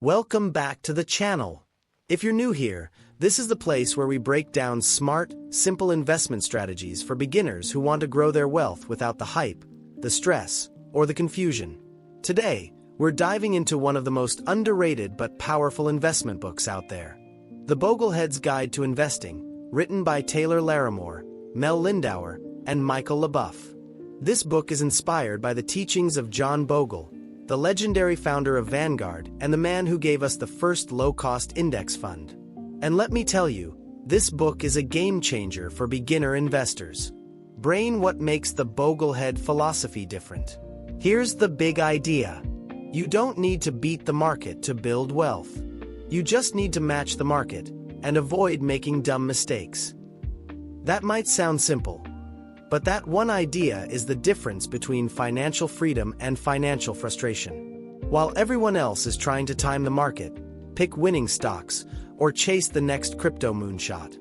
Welcome back to the channel. If you're new here, this is the place where we break down smart, simple investment strategies for beginners who want to grow their wealth without the hype, the stress, or the confusion. Today, we're diving into one of the most underrated but powerful investment books out there. The Boglehead's Guide to Investing, written by Taylor Larimore, Mel Lindauer, and Michael LaBeouf. This book is inspired by the teachings of John Bogle, the legendary founder of Vanguard and the man who gave us the first low-cost index fund. And let me tell you, this book is a game changer for beginner investors. Brain what makes the Boglehead philosophy different. Here's the big idea. You don't need to beat the market to build wealth. You just need to match the market and avoid making dumb mistakes. That might sound simple, but that one idea is the difference between financial freedom and financial frustration. While everyone else is trying to time the market, pick winning stocks, or chase the next crypto moonshot,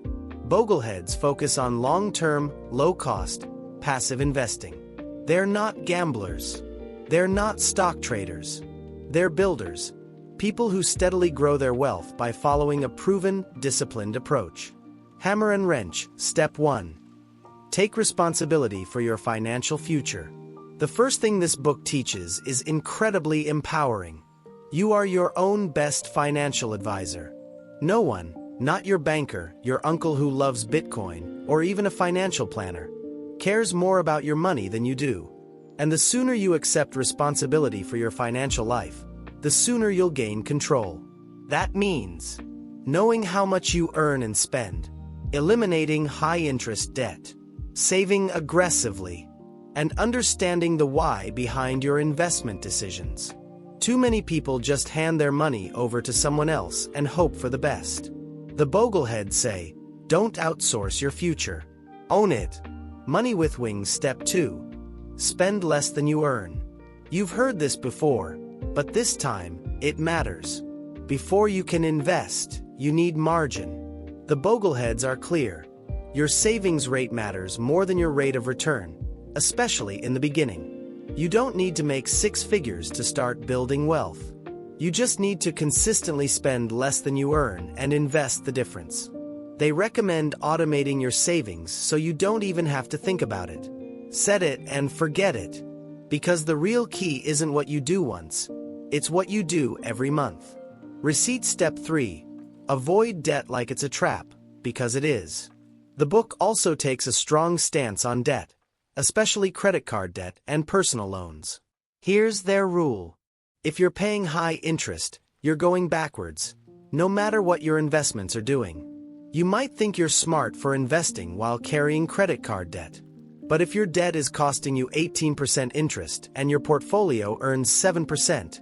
Bogleheads focus on long-term, low-cost, passive investing. They're not gamblers. They're not stock traders. They're builders, people who steadily grow their wealth by following a proven, disciplined approach. Hammer and wrench, step 1. Take responsibility for your financial future. The first thing this book teaches is incredibly empowering. You are your own best financial advisor. No one, not your banker, your uncle who loves Bitcoin, or even a financial planner, cares more about your money than you do. And the sooner you accept responsibility for your financial life, the sooner you'll gain control. That means knowing how much you earn and spend, eliminating high-interest debt, saving aggressively, and understanding the why behind your investment decisions. Too many people just hand their money over to someone else and hope for the best. The Bogleheads say, don't outsource your future. Own it. Money with Wings Step 2. Spend less than you earn. You've heard this before, but this time, it matters. Before you can invest, you need margin. The Bogleheads are clear. Your savings rate matters more than your rate of return, especially in the beginning. You don't need to make 6 figures to start building wealth. You just need to consistently spend less than you earn and invest the difference. They recommend automating your savings so you don't even have to think about it. Set it and forget it. Because the real key isn't what you do once, it's what you do every month. Receipt step 3. Avoid debt like it's a trap, because it is. The book also takes a strong stance on debt, especially credit card debt and personal loans. Here's their rule. If you're paying high interest, you're going backwards, no matter what your investments are doing. You might think you're smart for investing while carrying credit card debt. But if your debt is costing you 18% interest and your portfolio earns 7%,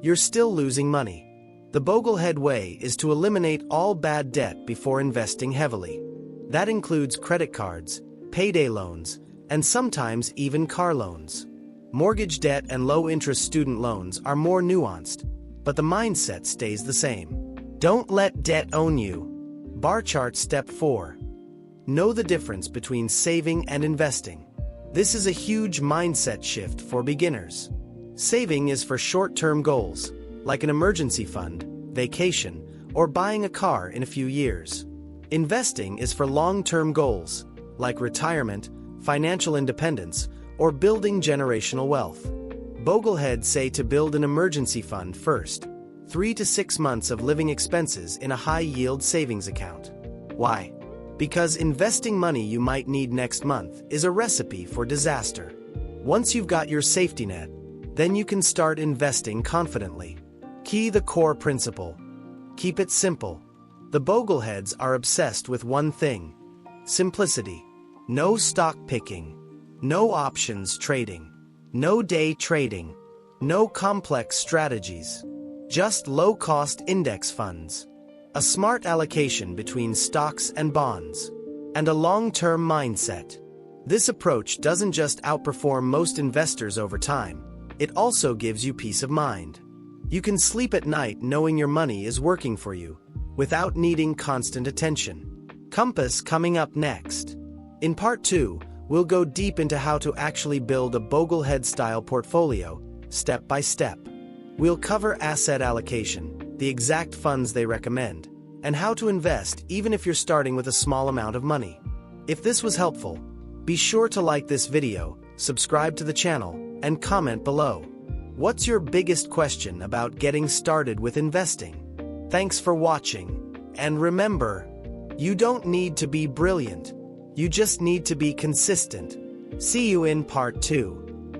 you're still losing money. The Boglehead way is to eliminate all bad debt before investing heavily. That includes credit cards, payday loans, and sometimes even car loans. Mortgage debt and low-interest student loans are more nuanced, but the mindset stays the same. Don't let debt own you. Bar chart step 4. Know the difference between saving and investing. This is a huge mindset shift for beginners. Saving is for short-term goals, like an emergency fund, vacation, or buying a car in a few years. Investing is for long-term goals, like retirement, financial independence, or building generational wealth. Bogleheads say to build an emergency fund first, 3 to 6 months of living expenses in a high-yield savings account. Why? Because investing money you might need next month is a recipe for disaster. Once you've got your safety net, then you can start investing confidently. Key the core principle. Keep it simple. The Bogleheads are obsessed with one thing: simplicity. No stock picking, no options trading, no day trading, no complex strategies. Just low-cost index funds, a smart allocation between stocks and bonds, and a long-term mindset. This approach doesn't just outperform most investors over time, it also gives you peace of mind. You can sleep at night knowing your money is working for you, without needing constant attention. Compass coming up next. In part 2, we'll go deep into how to actually build a Boglehead-style portfolio, step by step. We'll cover asset allocation, the exact funds they recommend, and how to invest even if you're starting with a small amount of money. If this was helpful, be sure to like this video, subscribe to the channel, and comment below. What's your biggest question about getting started with investing? Thanks for watching, and remember, you don't need to be brilliant. You just need to be consistent. See you in part 2.